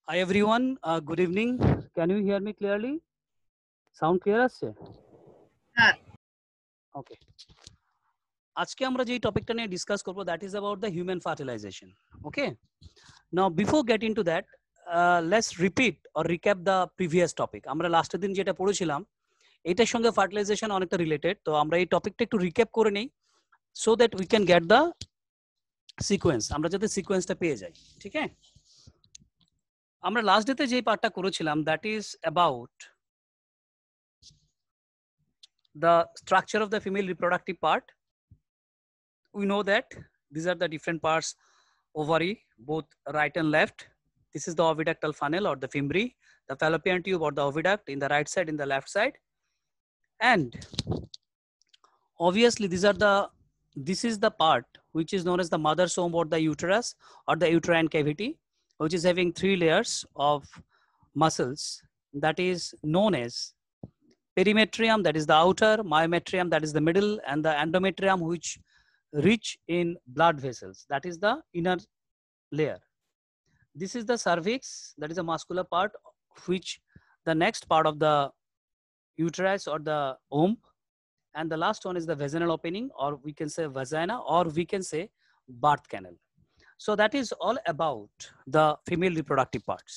Hi everyone, good evening. Can you hear me clearly? Sound clear আসছে? Okay. আজকে আমরা যে টপিকটা নিয়ে ডিসকাস করব that is about the human fertilization. Okay. Now before getting to that, let's repeat or recap the previous topic. আমরা লাস্টের দিন যেটা পড়েছিলাম এটার সঙ্গে ফার্টিলাইজেশন অনেকটা রিলেটেড, তো আমরা এই টপিকটা একটু রিক্যাপ করে নেই so that we can get the sequence. আমরা যাতে সিকোয়েন্সটা পেয়ে যাই, ঠিক আছে? আমরা লাস্ট ডেতে যে পার্টটা করেছিলাম that is about the structure of the female reproductive part. We know that these are the different parts: ovary, both right and left. This is the oviductal funnel or the fimbriae, the fallopian tube or the oviduct in the right side, in the left side. And obviously this is the part which is known as the mother's womb or the uterus or the uterine cavity, which is having 3 layers of muscles that is known as perimetrium, that is the outer, myometrium, that is the middle, and the endometrium, which rich in blood vessels, that is the inner layer. This is the cervix, that is a muscular part, which the next part of the uterus or the womb, and the last one is the vaginal opening, or we can say vagina, or we can say birth canal. So that is all about the female reproductive parts.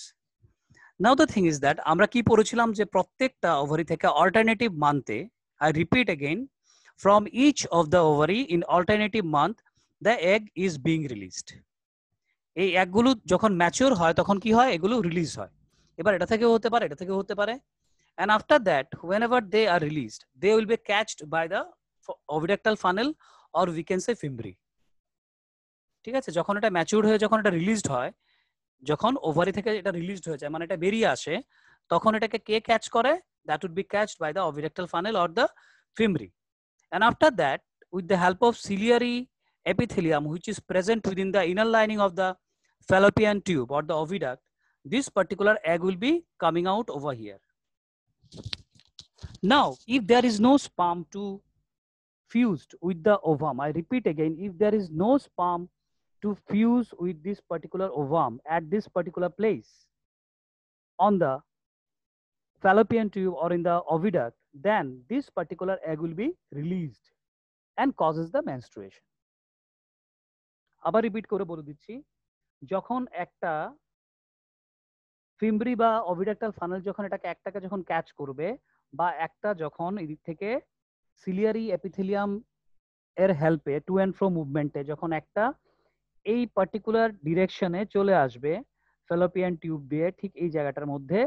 Now the thing is that আমরা কি পড়েছিলাম যে প্রত্যেকটা ovary থেকে alternative মান্থে, I repeat again, from each of the ovary in alternative month the egg is being released. এই এগগুলো যখন mature হয় তখন কি হয়, এগুলো রিলিজ হয়। এবার এটা থেকেও হতে পারে, এটা থেকেও হতে পারে, and after that whenever they are released they will be catched by the oviductal funnel or we can say fimbriae. ঠিক আছে, যখন এটা ম্যাচিওর হয়ে যখন এটা রিলিজড হয়, যখন ওভারি থেকে এটা রিলিজড হয়ে যায় মানে এটা বেরিয়ে আসে, তখন এটাকে কে ক্যাচ করে? that would be catched by the oviductal funnel or the fimbriae. And after that, with the help of ciliary epithelium which is present within the inner lining of the fallopian tube or the oviduct, this particular egg will be coming out over here. Now if there is no sperm to fused with the ovum, I repeat again, if there is no sperm to fuse with this particular ovum at this particular place on the fallopian tube or in the oviduct, then this particular egg will be released and causes the menstruation. আবার repeat করে বলে দিচ্ছি, যখন একটা ফিমব্রি বা অভিডাক্টাল funnel যখন এটাকে একটাকে যখন ক্যাচ করবে, বা একটা যখন এদিক থেকে সিলিয়ারি এপিথেলিয়াম এর হেল্পে টু অ্যান্ড ফ্রো মুভমেন্টে যখন একটা এই পার্টিকুলার ডিরেকশনে চলে আসবে ফ্যালোপিয়ান টিউব দিয়ে ঠিক এই জায়গাটার মধ্যে,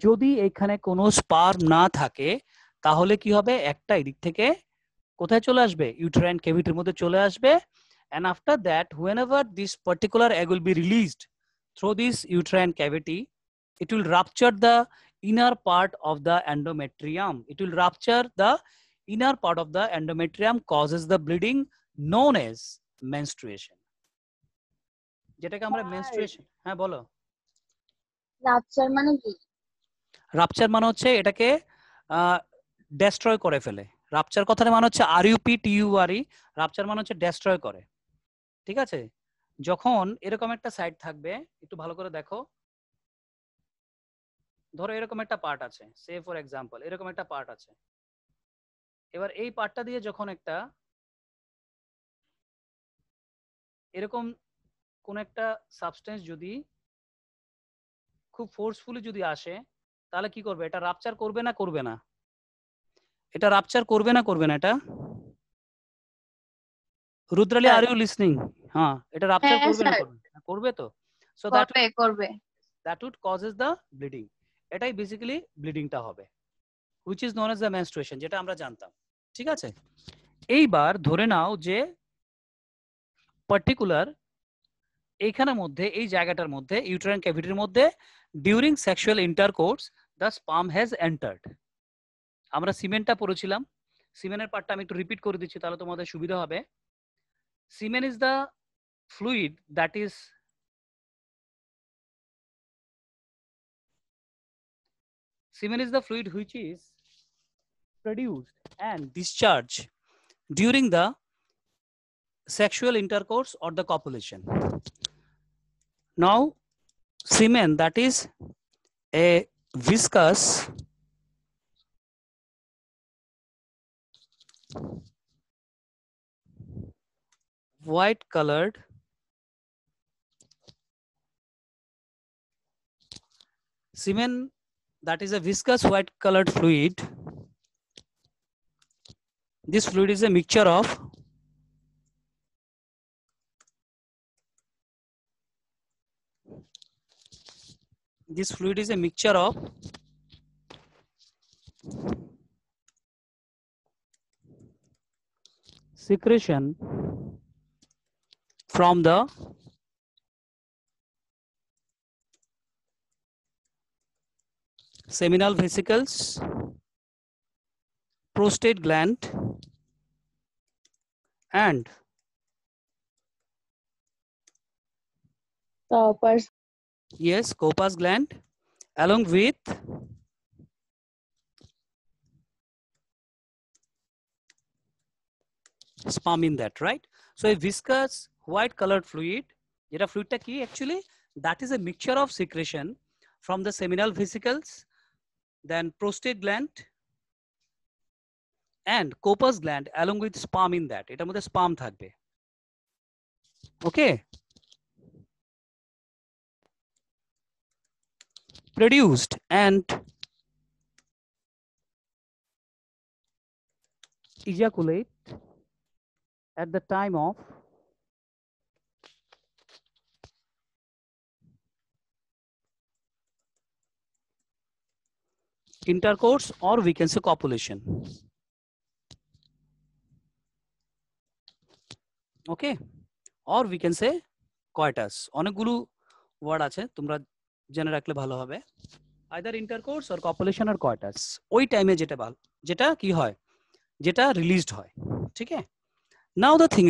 যদি এখানে কোনো স্পার্ম না থাকে তাহলে কি হবে, একটা এদিক থেকে কোথায় চলে আসবে, ইউটেরাইন ক্যাভিটির মধ্যে চলে আসবে, and after that whenever this particular egg will be released through this uterine cavity, it will rupture the inner part of the endometrium. It will rupture the inner part of the endometrium, causes the bleeding known as menstruation. যেটাকে আমরা menstruation, হ্যাঁ বলো। Rupture মানে কি? Rupture মানে হচ্ছে এটাকে destroy করে ফেলে। রাপচার কথার মানে হচ্ছে RUPTURE, রাপচার মানে হচ্ছে ডেস্ট্রয় করে। ঠিক আছে, যখন এরকম একটা সাইড থাকবে, একটু ভালো করে দেখো, ধরো এরকম একটা পার্ট আছে, সে ফর এক্সাম্পল এরকম একটা পার্ট আছে, এবার এই পার্টটা দিয়ে যখন একটা এরকম কোন একটা সাবস্টেন্স যদি খুব ফোর্সফুলি যদি আসে, তাহলে কি করবে, এটা রাপচার করবে না করবে না? এটা রাপচার করবে না করবে না? এটা রুদ্রালি, আর ইউ লিসনিং? হ্যাঁ, এটা রাপচার করবে না করবে? করবে তো। So that would causes the bleeding. এটাই বেসিক্যালি ব্লিডিংটা হবে, which is known as the menstruation, যেটা আমরা জানতাম। ঠিক আছে, এইবার ধরে নাও যে পার্টিকুলার এইখানের মধ্যে, এই জায়গাটার মধ্যে, ইউটেরাইন ক্যাভিটির মধ্যে during sexual intercourse the sperm has entered. আমরা সিমেনটা পড়েছিলাম, সিমেনের পার্টটা আমি একটু রিপিট করে দিচ্ছি তাহলে তোমাদের সুবিধা হবে। Semen is the fluid that is semen is the fluid which is produced and discharged during the sexual intercourse or the copulation. Now semen that is a viscous white colored semen that is a viscous white colored fluid. This fluid is a mixture of secretion from the seminal vesicles, prostate gland, and Cowper's gland, along with sperm in that, right? So a viscous white colored fluid, jeta fluid ta ki actually, that is a mixture of secretion from the seminal vesicles, then prostate gland and Cowper's gland along with sperm in that. এটার মধ্যে sperm থাকবে। Okay, produced and ejaculate at the time of intercourse, or we can say copulation. Okay, or we can say coitus. অনেকগুলো word আছে, তোমরা জেনে রাখলে ভালো হবে। either intercourse or copulation or coitus, ওই টাইমে যেটা কি হয়, যেটা রিলিজড হয়, ঠিক আছে? Now the thing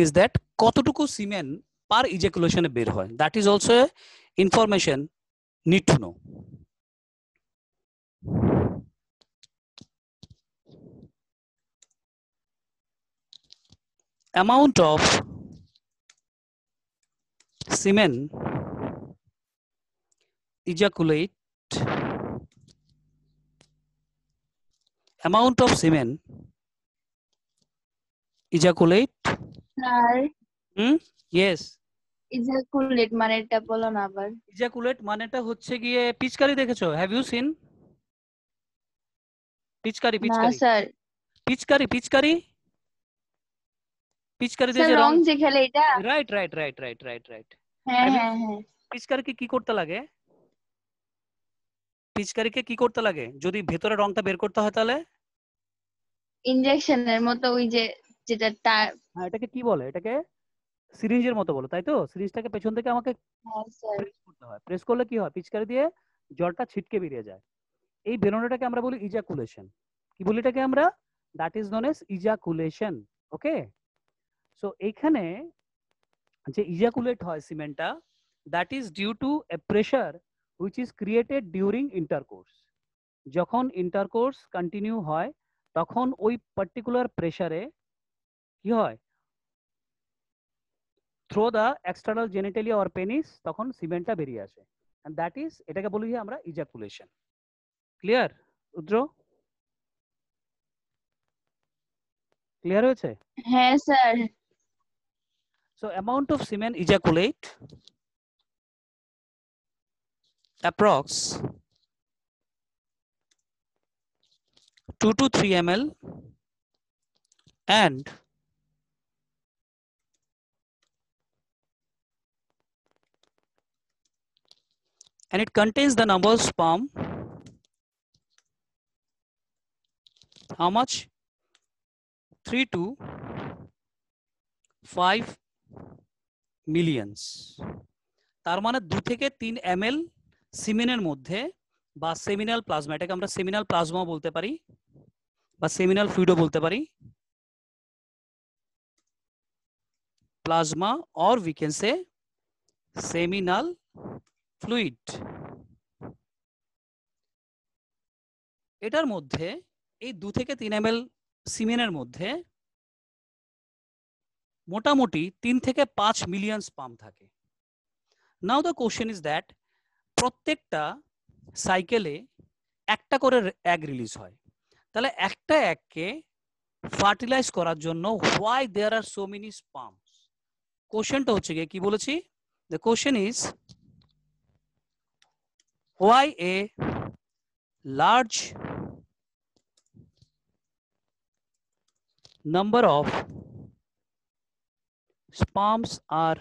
is that কতটুকু সিমেন পার ইজাকুলেশনে বের হয়, that is also a information need to know. Amount of semen ejaculate sir yes ejaculate মানেটা বলো না আবার। ejaculate মানেটা হচ্ছে গিয়ে পিচকারি, দেখেছো? have you seen পিচকারি? না স্যার, পিচকারি দিয়ে স্যার যে রং রং, যে খেলে এটা। রাইট। হ্যাঁ হ্যাঁ হ্যাঁ। পিচকারিকে কি করতে লাগে? যদি ভেতরে রংটা বের করতে হয় তাহলে ইনজেকশনের মতো ওই যে যেটা হ্যাঁ, এটাকে কি বলে? এটাকে সিরিঞ্জের মতো বলো, তাই তো? সিরিঞ্জটাকে পেছন থেকে আমাকে হ্যাঁ স্যার। প্রেস করতে হয়, প্রেস করলে কি হয়, পিচকারি দিয়ে জলটা ছিটকে বেরিয়ে যায়। এই বেরোনোটাকে আমরা বলি ইজাকুলেশন। কি বলি এটাকে আমরা? That is known as ejaculation. Okay, so এইখানে যে ইজাকুলেট হয় সিমেন্টটা, that is due to a pressure which is created during intercourse. যখন ইন্টারকোর্স কন্টিনিউ হয় তখন ওই পার্টিকুলার প্রেসারে কি হয়, through the external genitalia or penis, তখন সিমেন্টটা বেরিয়ে আসে, এন্ড দ্যাট ইজ, এটাকে বলি আমরা ইজাকুলেশন। ক্লিয়ার রুদ্র? ক্লিয়ার হয়েছে? হ্যাঁ sir. So amount of semen ejaculate approx 2 to 3 ml and it contains the number of sperm, how much, 3 to 5 millions। তার মানে 2 থেকে 3 ml সিমেনের মধ্যে বা সেমিনাল প্লাজমা, এটাকে আমরা সেমিনাল প্লাজমা বলতে পারি বা সেমিনাল ফ্লুইডও বলতে পারি, plasma or we can say seminal fluid. এটার মধ্যে এই 2 থেকে 3 ml সিমেনের মধ্যে মোটামুটি 3 থেকে 5 মিলিয়ন স্পাম থাকে। নাও দ্য কোশ্চেন ইজ দ্যাট প্রত্যেকটা সাইকেলে একটা করে এগ রিলিজ হয়, তাহলে একটা এগকে ফার্টিলাইজ করার জন্য why there are so many sperms. কোশ্চেনটা হচ্ছে গিয়ে কি বলেছি, the question is why a large number of sperms are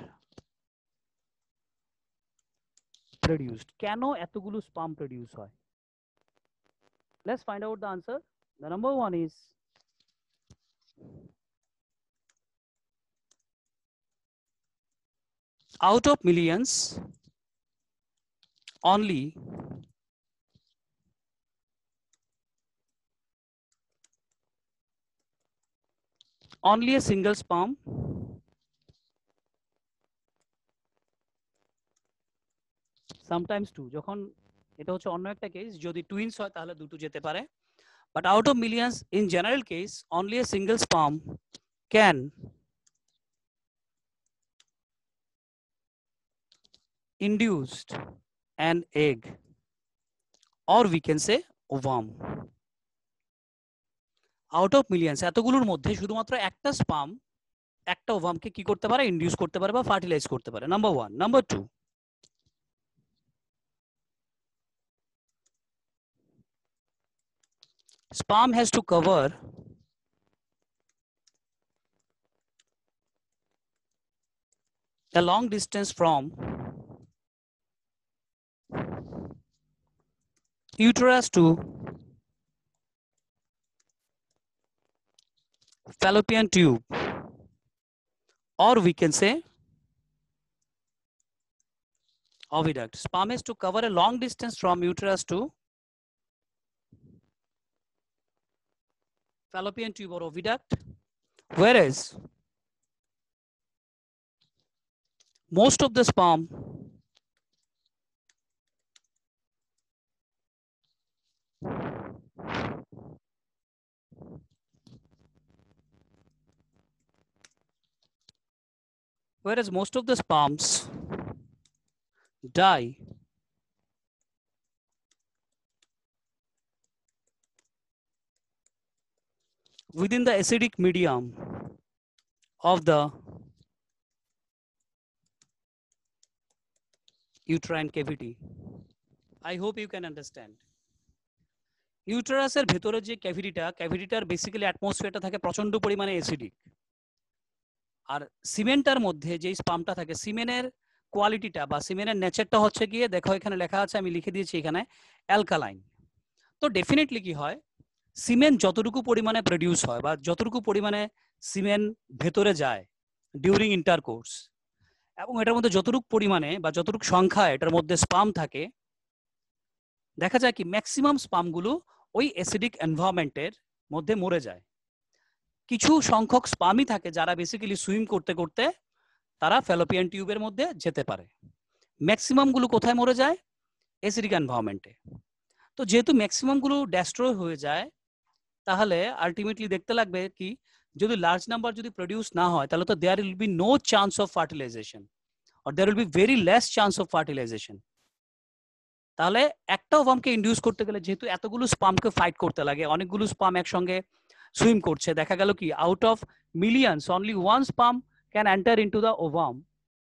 produced, কেন এতগুলো স্পাম প্রডিউস হয়? Let's find out the answer. The number one is out of millions only a single sperm sometimes two, যখন এটা হচ্ছে অন্য একটা case, যদি twins হয় তাহলে দুটো যেতে পারে, but out of millions in general case only a single sperm can induced an egg or we can say ovum. Out of millions এতগুলোর মধ্যে শুধুমাত্র একটা স্পাম একটা ওভামকে কি করতে পারে, ইন্ডিউস করতে পারে বা ফার্টিলাইজ করতে পারে, number one. Number two, sperm has to cover a long distance from uterus to fallopian tube, or we can say oviduct. Sperm has to cover a long distance from uterus to fallopian tube or oviduct, whereas most of the sperm die within the acidic medium of the uterine cavity. I hope you can understand. ইউটেরাসের ভেতরে যে ক্যাভিটিটার basically অ্যাটমসফিয়ারটা থাকে প্রচন্ড পরিমাণে acidic, আর সিমেন্টার মধ্যে যেই স্পামটা থাকে, সিমেনের কোয়ালিটিটা বা সিমেনের নেচারটা হচ্ছে গিয়ে, দেখো এখানে লেখা আছে, আমি লিখে দিয়েছি এখানে, অ্যালকালাইন। তো ডেফিনেটলি কি হয়, সিমেন্ট যতটুকু পরিমাণে প্রডিউস হয় বা যতটুকু পরিমাণে সিমেন্ট ভেতরে যায় ডিউরিং ইন্টারকোর্স, এবং এটার মধ্যে যতটুকু পরিমাণে বা যতটুকু সংখ্যা এটার মধ্যে স্পাম থাকে, দেখা যায় কি ম্যাক্সিমাম স্পামগুলো ওই অ্যাসিডিক এনভায়রনমেন্টের মধ্যে মরে যায়। কিছু সংখ্যক স্পামই থাকে যারা বেসিক্যালি সুইম করতে করতে তারা ফ্যালোপিয়ান টিউবের মধ্যে যেতে পারে। ম্যাক্সিমাম গুলো কোথায় মরে যায়? অ্যাসিডিক এনভায়রনমেন্টে। তো যেহেতু ম্যাক্সিমাম গুলো ডেস্ট্রয় হয়ে যায়, তাহলে আলটিমেটলি দেখতে লাগবে কি, যদি লার্জ নাম্বার যদি প্রডিউস না হয়, তাহলে তো there will be no chance of fertilisation, or there will be very less chance of fertilisation. তাহলে একটা ওভামকে ইন্ডিউস করতে গেলে যেহেতু এতগুলো স্পামকে ফাইট করতে লাগে, অনেকগুলো স্পাম একসঙ্গে সুইম করছে, দেখা গেল কি out of millions only one sperm can enter into the ovum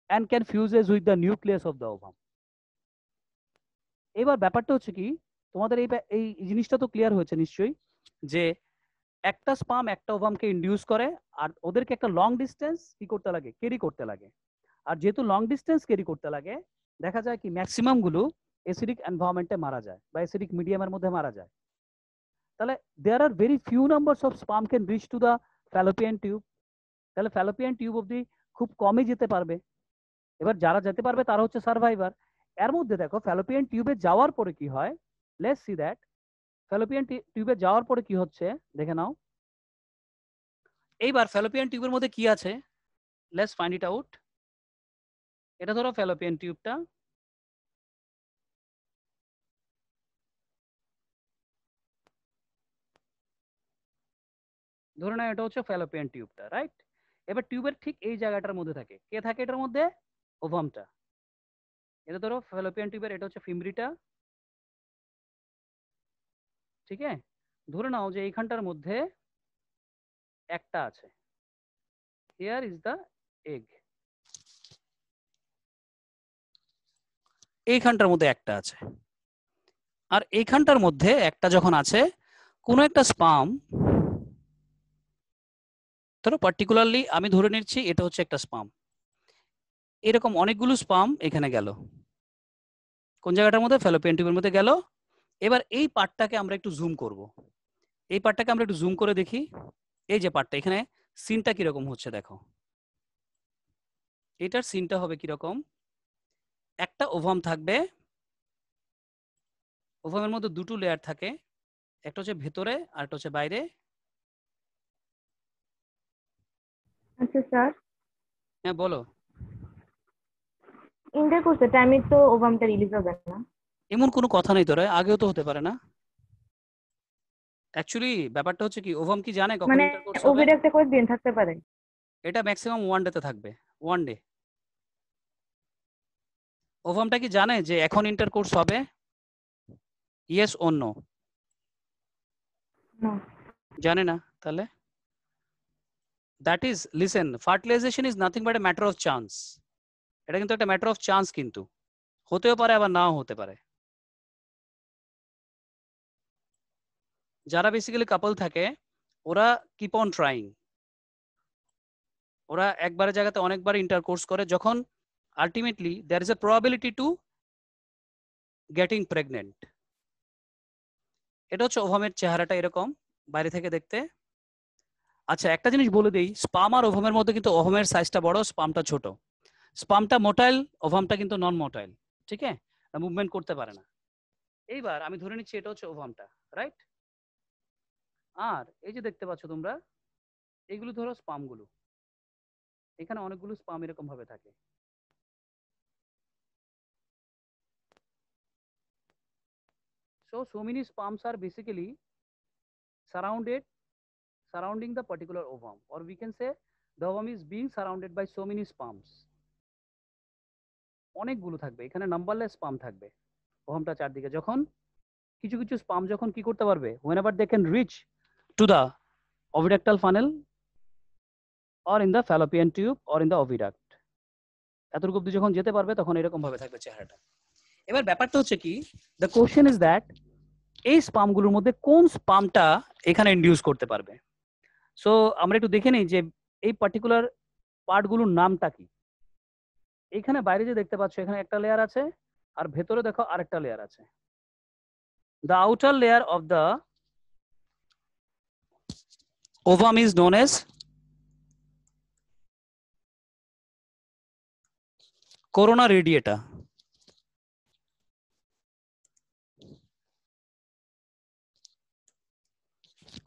and can fuses with the nucleus of the ovum. এবার ব্যাপারটা হচ্ছে কি, তোমাদের এই জিনিসটা তো ক্লিয়ার হয়েছে নিশ্চয়ই, যে একটা স্পাম একটা ওভামকে ইন্ডিউস করে, আর ওদেরকে একটা লং ডিস্টেন্স কি করতে লাগে, ক্যারি করতে লাগে। আর যেহেতু লং ডিস্টেন্স ক্যারি করতে লাগে, দেখা যায় কি ম্যাক্সিমাম গুলো অ্যাসিডিক এনভায়রনমেন্টে মারা যায় বা অ্যাসিডিক মিডিয়ামের মধ্যে মারা যায়। তাহলে there are very few numbers of sperm can reach to the fallopian tube. তাহলে ফ্যালোপিয়ান টিউব অবধি খুব কমই যেতে পারবে। এবার যারা যেতে পারবে তারা হচ্ছে সার্ভাইভার। এর মধ্যে দেখো ফ্যালোপিয়ান টিউবে যাওয়ার পরে কি হয়, লেটস সি দ্যাট। ফ্যালোপিয়ান টিউবে যাওয়ার পরে কি হচ্ছে দেখে নাও। এইবার ফ্যালোপিয়ান টিউবের মধ্যে কি আছে, লেটস ফাইন্ড ইট আউট। এটা ধরো ফ্যালোপিয়ান টিউবটা, ধরে নাও এটা হচ্ছে ফ্যালোপিয়ান টিউবটা, রাইট? এবার টিউবের ঠিক এই জায়গাটার মধ্যে থাকে, কে থাকে এটার মধ্যে? ওভামটা। এটা ধরো ফ্যালোপিয়ান টিউবের, এটা হচ্ছে ফিমরিটা, ঠিক আছে? ধরে নাও যে এইখানটার মধ্যে একটা আছে, হিয়ার ইজ দ্য এগ, এইখানটার মধ্যে একটা আছে। আর এইখানটার মধ্যে একটা যখন আছে, কোনো একটা স্পাম, ধরো পার্টিকুলারলি আমি ধরে নিচ্ছি এটা হচ্ছে একটা স্পাম, এরকম অনেকগুলো স্পাম এখানে গেল, কোন জায়গাটার মধ্যে? ফ্যালোপিয়ান টিউবের মধ্যে গেল। এবার এই পার্টটাকে আমরা একটু জুম করব, এই পার্টটাকে আমরা একটু জুম করে দেখি। এই যে পার্টটা, এখানে সিনটা কিরকম হচ্ছে দেখো, এটার সিনটা হবে কিরকম? একটা ওভাম থাকবে, ওভামের মধ্যে দুটো লেয়ার থাকে, একটা হচ্ছে ভেতরে আর একটা হচ্ছে বাইরে। আচ্ছা স্যার, হ্যাঁ বলো। ইন্টারকোর্সের টাইমে তো ওভামটা রিলিজ হবে না? এমন কোনো কথা নেই তোরা, আগেও তো হতে পারে না। অ্যাকচুয়ালি ব্যাপারটা হচ্ছে কি, ওভাম কি জানে কখন মানে ইন্টারকোর্স হবে? ওভিড একটা কয়েকদিন থাকতে পারে? এটা ম্যাক্সিমাম 1 ডেতে থাকবে, 1 ডে। ওভামটা কি জানে যে এখন ইন্টারকোর্স হবে? Yes or no? না। জানে না। তাহলে that is, listen, fertilisation is nothing but a matter of chance. এটা কিন্তু একটা ম্যাটার অফ চান্স, কিন্তু হতেও পারে আবার নাও হতে পারে। যারা বেসিক্যালি কাপল থাকে ওরা কিপ অন ট্রাইং, ওরা একবারের জায়গাতে অনেকবার ইন্টারকোর্স করে, যখন ultimately there is a probability to getting pregnant. এটা হচ্ছে ওভামের চেহারাটা এরকম বাইরে থেকে দেখতে। আচ্ছা একটা জিনিস বলে দেই, স্পাম আর ওভামের মধ্যে কিন্তু ওভামের সাইজটা বড়, স্পামটা ছোট। স্পামটা মোটাইল, ওভামটা কিন্তু নন মোটাইল, ঠিক আছে? মুভমেন্ট করতে পারে না। এইবার আমি ধরে নিচ্ছি এটা হচ্ছে ওভামটা, রাইট? আর এই যে দেখতে পাচ্ছ তোমরা, এইগুলো ধরো স্পামগুলো, এখানে অনেকগুলো স্পাম এরকম ভাবে থাকে। So many sperms are basically surrounding the particular ovum, or we can say the ovum is being surrounded by so many sperms. অনেকগুলো থাকবে এখানে, নাম্বারলেস স্পাম থাকবে ওভামটা চারদিকে। যখন কিছু কিছু স্পাম যখন কি করতে পারবে, whenever they can reach to the oviductal funnel or in the fallopian tube or in the oviduct, এতটুকু অব্দি যখন যেতে পারবে তখন এরকম ভাবে থাকবে চেহারাটা। এবার ব্যাপারটা হচ্ছে কি, দ্য কোশ্চেন ইজ দ্যাট এই স্পামগুলোর মধ্যে কোন স্পামটা এখানে ইনডিউস করতে পারবে। সো আমরা একটু দেখে নিই যে এই পার্টিকুলার পার্টগুলোর নামটা কি। এইখানে বাইরে যে দেখতে পাচ্ছ এখানে একটা লেয়ার আছে, আর ভেতরে দেখো আরেকটা লেয়ার আছে। The outer layer of the ovum is known age corona radiata.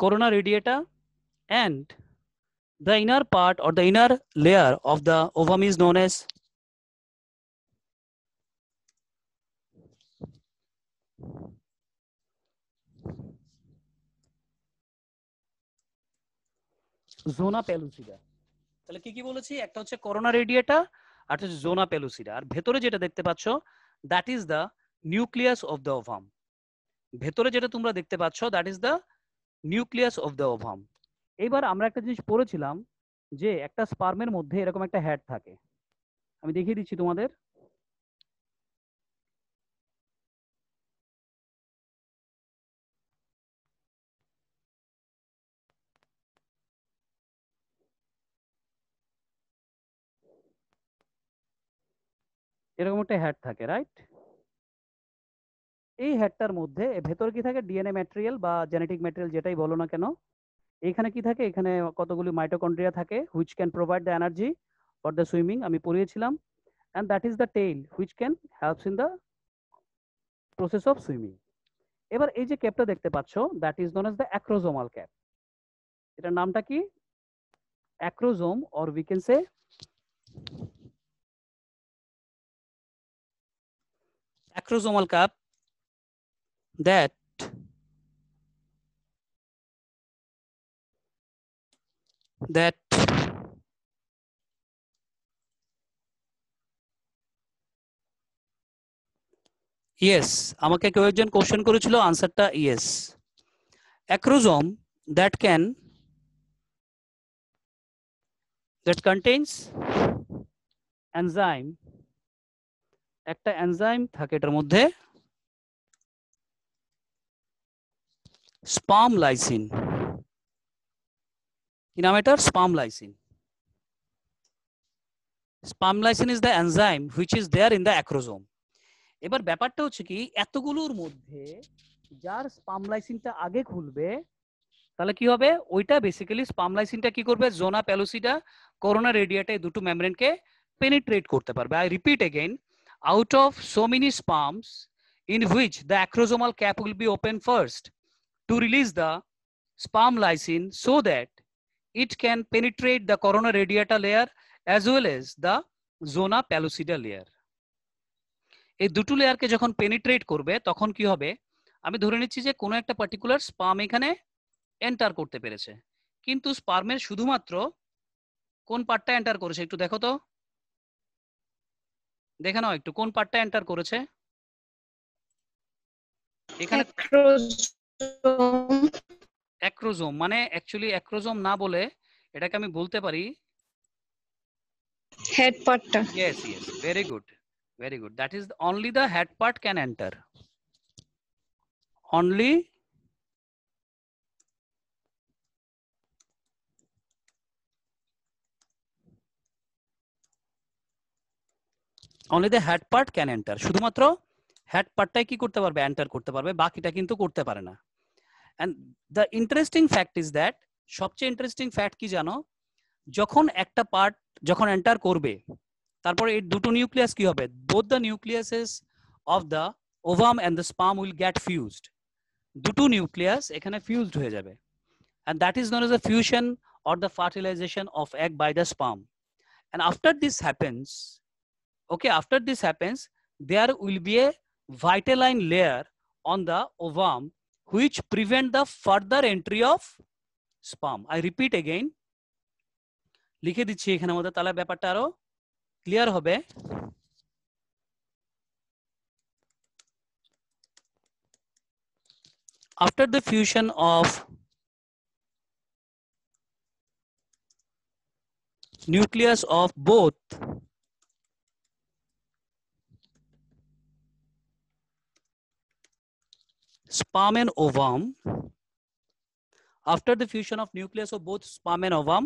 Corona radiata, and the inner part or the inner layer of the ovum is known as zona pellucida. তাহলে কি কি বলেছি, একটা হচ্ছে করোনা রেডিয়েটা, আর হচ্ছে জোনা পেলুসিডা। আর ভেতরে যেটা দেখতে পাচ্ছ that is the nucleus of the ovum. ভেতরে যেটা তোমরা দেখতে পাচ্ছ that is the nucleus of the ovum. এইবার আমরা একটা জিনিস পড়েছিলাম যে একটা স্পার্মের মধ্যে এরকম একটা হেড থাকে, আমি দেখিয়ে দিচ্ছি তোমাদের। এরকম একটা হেড থাকে, রাইট? এই হেডটার মধ্যে ভেতরে কি থাকে, ডিএনএ ম্যাটেরিয়াল বা জেনেটিক ম্যাটেরিয়াল যেটাই বলো না কেন। এখানে কি থাকে, এখানে কতগুলি মাইটোকন্ড্রিয়া থাকে which can provide the energy for the swimming, আমি পড়িয়েছিলাম। and that is the tail which can helps in the process of swimming. এবার এই যে ক্যাপটা দেখতে পাচ্ছ that is known as the acrosomal cap. এটার নামটা কি? acrosome, or we can say acrosomal cap that yes, আমাকে কেউ একজন কোশ্চেন করেছিল, আনসারটা yes. Acrosome that contains enzyme, একটা এনজাইম থাকে এটার মধ্যে, স্পাম লাইসিন। কি নাম এটার? Sperm lysin. Sperm lysin is the enzyme which is there in the acrosome. এবার ব্যাপারটা হচ্ছে কি, এতগুলোর মধ্যে যার স্পাম লাইসিনটা আগে খুলবে তাহলে কি হবে, ওইটা বেসিক্যালি স্পাম লাইসিনটা কি করবে, জোনা প্যালোসিডা, করোনা রেডিয়াটা, এই দুটো মেমব্রেনকে পেনিট্রেট করতে পারবে। I repeat again, out of so many spams in which the acrosomal cap will be open first to release the sperm lysine so that it can penetrate the corona radiata layer as well as the zona pellucida layer. এই দুটো লেয়ারকে যখন penetrate করবে তখন কি হবে, আমি ধরে নিচ্ছি যে কোনো একটা পার্টিকুলার স্পাম এখানে এন্টার করতে পেরেছে, কিন্তু স্পার্মের শুধুমাত্র কোন পার্টটা এন্টার করেছে একটু দেখো তো, দেখে নাও একটু কোন পার্টটা এন্টার করেছে এখানে। অ্যাক্রোজোম মানে অ্যাকচুয়ালি অ্যাক্রোজোম না বলে এটাকে আমি বলতে পারি হেড পার্টটা। yes yes, very good, very good, that is only the head part can enter, only the head part can enter, শুধুমাত্র হেড পার্টটাই কি করতে পারবে, এন্টার করতে পারবে, বাকিটা কিন্তু করতে পারে না। and the interesting fact is that, সবচেয়ে ইন্টারেস্টিং ফ্যাক্ট কি জানো, যখন একটা পার্ট যখন এন্টার করবে তারপর এই দুটো নিউক্লিয়াস কি হবে, both the nucleuses of the ovum and the sperm will get fused, দুটো নিউক্লিয়াস এখানে ফিউজড হয়ে যাবে, and that is known as the fusion or the fertilization of egg by the sperm. And after this happens, okay, after this happens, there will be a vitelline layer on the ovum which prevent the further entry of sperm. I repeat again, লিখে দিচ্ছি এখানে মধ্যে, তাহলে ব্যাপারটা আরো clear হবে। After the fusion of nucleus of both sperm and ovum, after the fusion of nucleus of both sperm and ovum,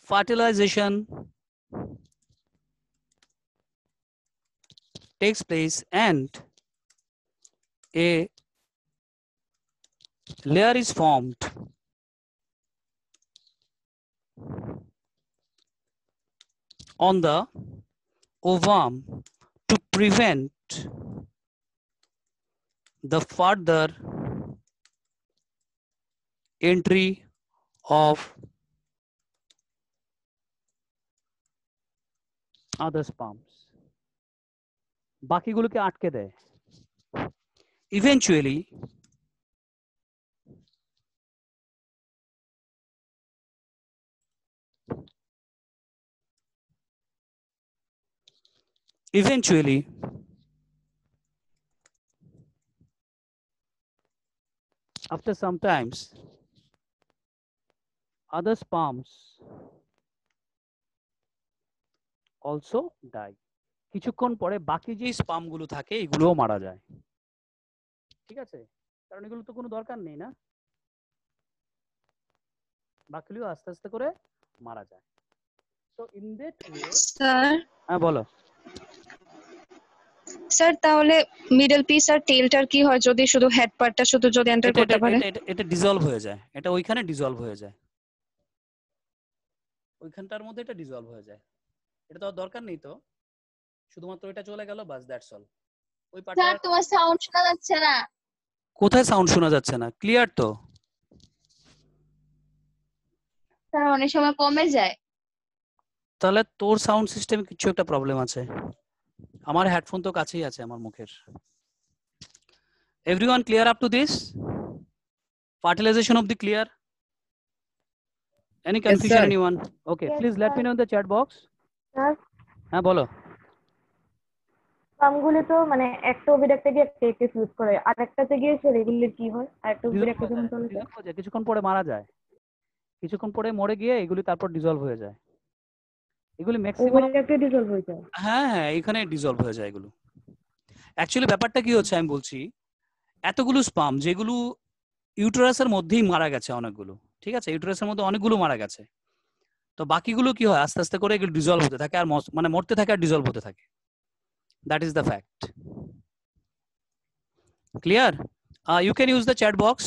fertilization takes place and a layer is formed on the ovum to prevent the further entry of other sperms, বাকিগুলোকে আটকে দেয়। Eventually after some times other sperms also die, কিছুক্ষণ পরে বাকি যে sperm গুলো থাকে এগুলোও মারা যায়, ঠিক আছে, কারণ এগুলো তো কোনো দরকার নেই না, বাকিগুলো আস্তে আস্তে করে মারা যায়। So in that way, sir হ্যাঁ বলো। স্যার তাহলে মিডল পিস আর টেলটার কি হয় যদি শুধু হেড পার্টটা শুধু যদি এন্টার করতে পারে? এটা ডিসলভ হয়ে যায়, এটা ওইখানে ডিসলভ হয়ে যায়, ওইখানটার মধ্যে এটা ডিসলভ হয়ে যায়, এটা তো আর দরকার নেই, তো শুধুমাত্র এটা চলে গেল, বাস দ্যাটস অল। ওই পার্টটা স্যার তোমার সাউন্ড শোনা যাচ্ছে না। কোথায় সাউন্ড শোনা যাচ্ছে না? ক্লিয়ার তো? স্যার অনেক সময় কমে যায়। তাহলে তোর সাউন্ড সিস্টেমে কিছু একটা প্রবলেম আছে, আমার হেডফোন তো কাছেই আছে আমার মুখের। Everyone clear up to this? Fertilization of the clear? Any confusion, sir. anyone? Okay, Yes, please let me sir. know in the chat box. Sir, হ্যাঁ বলো। স্পামগুলো তো মানে একটা ওভিডাক্টে গিয়ে একটা এক্টিভ ইউজ করে, আর একটাতে গিয়ে সে রেগুলার কি হয়, আর একটা ডিজলভ ওভিডাক্টে হয়ে যখন যায়, চলে যায়? ডিজলভ হয়ে যায়, কিছুক্ষণ পরে মারা যায়, কিছুক্ষণ পরে মরে গিয়ে এগুলি তারপর ডিজলভ হয়ে যায়, এগুলি ম্যাক্সিমাম। ওভিডাক্টে ডিজলভ হয়ে যায়? হ্যাঁ হ্যাঁ, এখানে ডিজলভ হয়ে যায় এগুলো। অ্যাকচুয়ালি ব্যাপারটা কি হচ্ছে আমি বলছি, এতগুলো স্পাম যেগুলো ইউটেরাসের মধ্যেই মারা গেছে অনেকগুলো, ঠিক আছে, ইউটেরাসের মধ্যে অনেকগুলো মারা গেছে, তো বাকিগুলো কি হয় আস্তে আস্তে করে এগুলো ডিজলভ হতে থাকে আর মানে মরতে থাকে আর ডিজলভ হতে থাকে। That is the fact. Clear? You can use the chat box.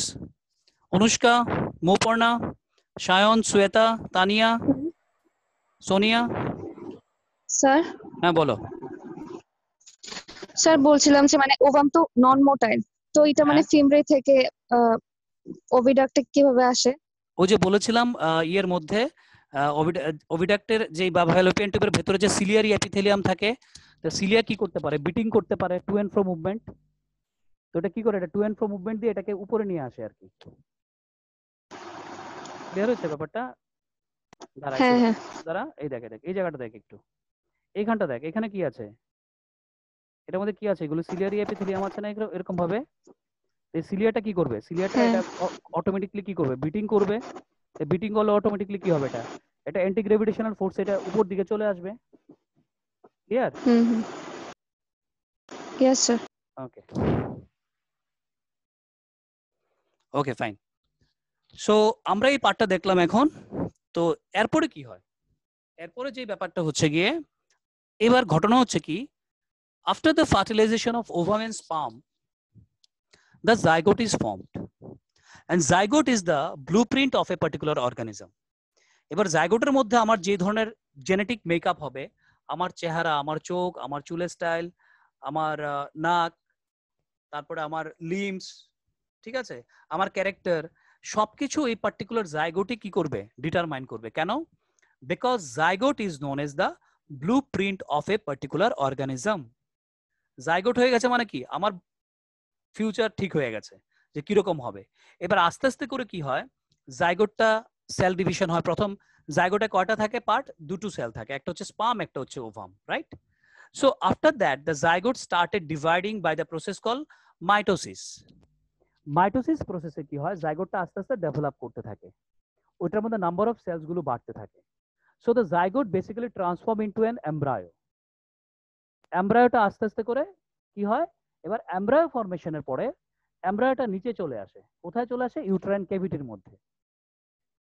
Anushka, Mouparna, Sayan, Shweta, Tania, Sonia. Sir হ্যাঁ বলো। স্যার বলছিলাম যে মানে ওভাম তো নন মোটাইল, তো এটা মানে হ্যাঁ, ফিমরে থেকে ওভিডাক্টে কিভাবে আসে? ওই যে বলেছিলাম ইয়ের মধ্যে ওভিডাক্টের যে বা ফ্যালোপিয়ান টিউবের ভেতরে যে সিলিয়ারি এপিথেলিয়াম থাকে, তো সিলিয়া কি করতে পারে, বিটিং করতে পারে, টু এন্ড ফ্রো মুভমেন্ট। তো এটা কি করে, এটা টু এন্ড ফ্রো মুভমেন্ট দিয়ে এটাকে উপরে নিয়ে আসে আর কি। ক্লিয়ার হয়েছে ব্যাপারটা? দাঁড়া একটু হ্যাঁ দাঁড়া, হ্যাঁ। দাঁড়া, এই দেখ এই জায়গাটা দেখ একটু, এইখানটা দেখ, এখানে কি আছে, এটার মধ্যে কি আছে, এগুলো সিলিয়ারি এপিথেলিয়াম আছে না এরকম ভাবে। এই সিলিয়াটা কি করবে, সিলিয়াটা হ্যাঁ। এটা অটোমেটিকলি কি করবে, বিটিং করবে। বিটিং করলে অটোমেটিকলি কি হবে, এটা এটা অ্যান্টি গ্র্যাভিটেশনাল ফোর্স এটা উপর দিকে চলে আসবে। Clear? Hmm hmm. Yes sir. Okay okay fine. So আমরা এই পার্টটা দেখলাম এখন। তো এরপরে কি হয়, এরপরে যে ব্যাপারটা হচ্ছে গিয়ে, এবার ঘটনা হচ্ছে কি, after the fertilisation of ovum and sperm, the zygote is formed, and zygote is the blueprint of a particular organism. এবার জাইগোটের মধ্যে আমার যে ধরনের জেনেটিক মেকআপ হবে, আমার চেহারা, আমার চোখ, আমার চুলের স্টাইল, আমার নাক, তারপরে আমার লিমস, ঠিক আছে, আমার ক্যারেক্টার, সবকিছু এই পার্টিকুলার জাইগোটে কি করবে, ডিটারমাইন করবে। কেন? Because zygote is known as the blue print of a particular organism. Zygote হয়ে গেছে মানে কি, আমার ফিউচার ঠিক হয়ে গেছে যে কিরকম হবে। এবার আস্তে আস্তে করে কি হয়, জাইগোটটা সেল ডিভিশন হয়। প্রথম জাইগোটে কয়টা থাকে পার্ট, দুটো সেল থাকে, একটা হচ্ছে স্পার্ম, একটা হচ্ছে ovum, right? So after that the zygote started dividing by the process call mitosis. Mitosis প্রসেসে কি হয়, জাইগোটটা আস্তে আস্তে ডেভেলপ করতে থাকে, ওইটার মধ্যে নাম্বার অফ সেলস গুলো বাড়তে থাকে। So the zygote basically transform into an embryo. এমব্রায়োটা আস্তে আস্তে করে কি হয়, এবার এমব্রায়ো ফরমেশনের পরে এমব্রায়োটা নিচে চলে আসে, কোথায় চলে আসে, ইউটেরাইন ক্যাভিটির মধ্যে।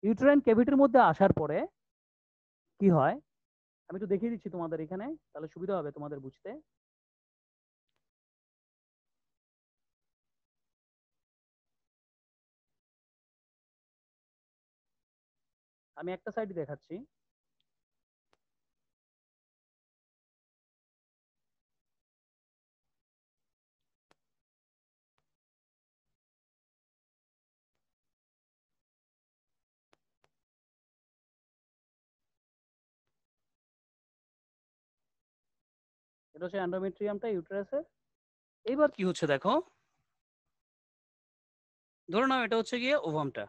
ইউটেরাইন ক্যাভিটির মধ্যে আসার পরে কি হয়, আমি একটু দেখিয়ে দিচ্ছি তোমাদের এখানে, তাহলে সুবিধা হবে তোমাদের বুঝতে। আমি একটা সাইড দেখাচ্ছি। এটা হচ্ছে এন্ডোমেট্রিয়ামটা ইউটেরাসের। এবার কি হচ্ছে দেখো, ধরে নাও এটা হচ্ছে গিয়ে ওভামটা।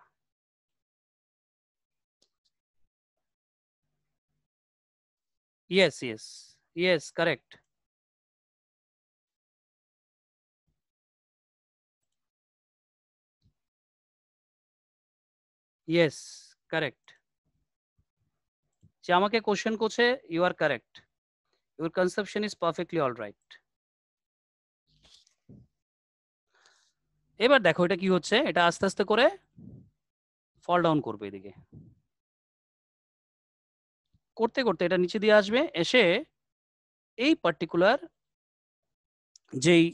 Yes yes yes, correct. Yes, correct. যে আমাকে কোশ্চেন করছে, you are correct, your conception is perfectly all right. এবার দেখো এটা কি হচ্ছে, এটা আস্তে আস্তে করে ফল ডাউন করবে এদিকে, করতে করতে এটা নিচে দিয়ে আসবে, এসে এই পার্টিকুলার যেই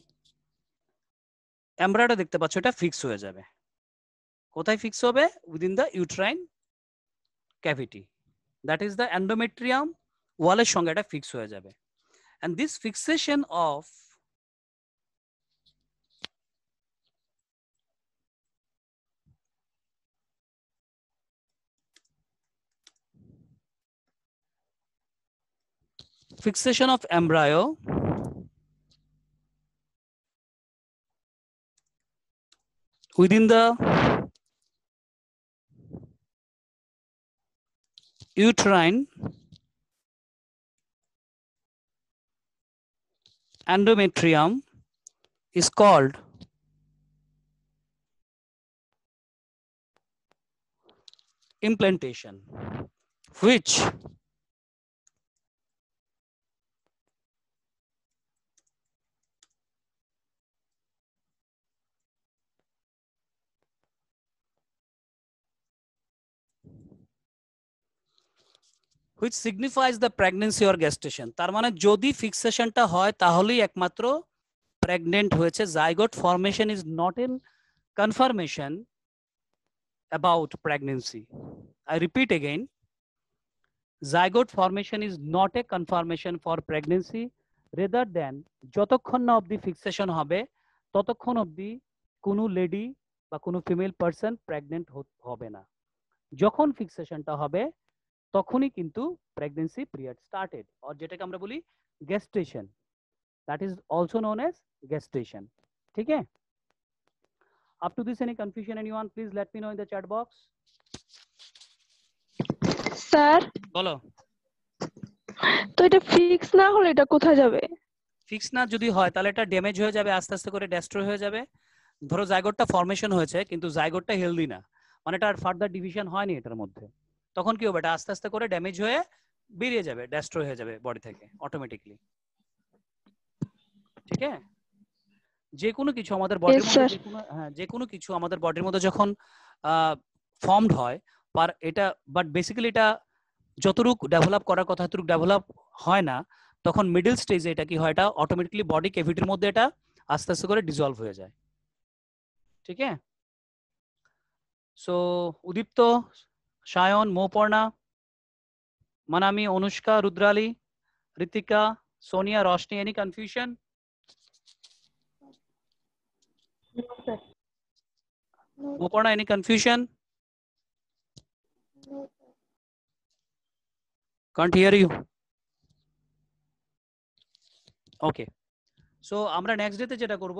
এমব্রায়োটা দেখতে পাচ্ছ এটা ফিক্স হয়ে যাবে। কোথায় ফিক্স হবে, within the uterine cavity, that is the endometrium ওয়ালের সঙ্গে এটা ফিক্স হয়ে যাবে। and this fixation of embryo within the uterine endometrium is called implantation, which signifies the pregnancy or gestation. তার মানে যদি ফিক্সেশনটা হয় তাহলেই একমাত্র প্রেগনেন্ট হয়েছে। Zygote formation is not in confirmation about pregnancy. I repeat again, zygote formation is not a confirmation for pregnancy, rather than যতক্ষণ না অবধি ফিক্সেশন হবে ততক্ষণ অবধি কোনো লেডি বা কোনো ফিমেল পারসন প্রেগনেন্ট হবে না। যখন ফিক্সেশনটা হবে তখনই কিন্তু প্রেগনেন্সি পিরিয়ড স্টার্টেড, আর যেটাকে আমরা বলি gestation, that is also known as gestation. ঠিক আছে? Up to this, any confusion anyone, please let me know in the chat box. Sir বলো। তো এটা ফিক্স না হলে এটা কোথায় যাবে? ফিক্স না যদি হয় তাহলে এটা ড্যামেজ হয়ে যাবে, আস্তে আস্তে করে ডেস্ট্রয় হয়ে যাবে। ধরো জাইগোটটা ফর্মেশন হয়েছে কিন্তু জাইগোটটা হেলদি না, মানে এটা ফার্দার ডিভিশন হয়নি এটার মধ্যে, তখন কি হবে? এটা আস্তে আস্তে করে ড্যামেজ হয়ে বেরিয়ে যাবে, ডেস্ট্রয় হয়ে যাবে বডি থেকে অটোমেটিকলি। ঠিক আছে? যে কোনো কিছু আমাদের বডির মধ্যে, যে কোনো কিছু আমাদের বডির মধ্যে যখন ফর্মড হয় পার এটা, বাট বেসিক্যালি এটা যতটুকু ডেভেলপ করার কথা ততটুকু ডেভেলপ হয় না, তখন মিডল স্টেজে এটা কি হয়, এটা অটোমেটিকলি বডি ক্যাভিটির মধ্যে এটা আস্তে আস্তে করে ডিসলভ হয়ে যায়। ঠিক আছে? So Udipta, Sayan, Mauparna, Manami, Anushka, Rudrali, Ritika, Sonia, Roshni, any confusion? No, sir. Mauporna, any confusion? Can't hear you. Okay. So আমরা নেক্সট ডেতে যেটা করব,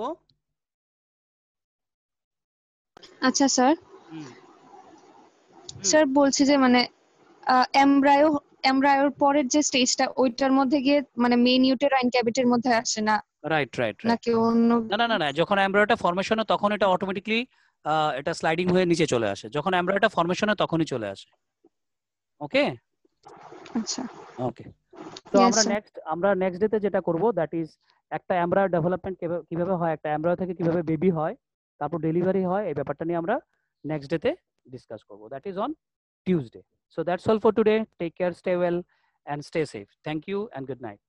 আচ্ছা স্যার, স্যার বলছি যে মানে এমব্রায়োর পরের যে স্টেজটা ওইটার মধ্যে গিয়ে মানে মেইন ইউটেরাইন ক্যাভিটির মধ্যে আসে না? Right right right. নাকি অন্য? না, যখন এমব্রায়োটা ফর্মেশন হয় তখন এটা অটোমেটিকলি এটা স্লাইডিং হয়ে নিচে চলে আসে, যখন এমব্রায়োটা ফর্মেশন হয় তখনই চলে আসে। ওকে? আচ্ছা ওকে। তো আমরা নেক্সট ডেতে যেটা করব, দ্যাট ইজ একটা এমব্রায়ো ডেভেলপমেন্ট কিভাবে হয়, একটা এমব্রায়ো থেকে কিভাবে বেবি হয়, তারপর ডেলিভারি হয়, এই ব্যাপারটা নিয়ে আমরা নেক্সট ডেতে ডিসকাস করব, that is on Tuesday. So that's all for today. Take care, stay well and stay safe. Thank you and good night.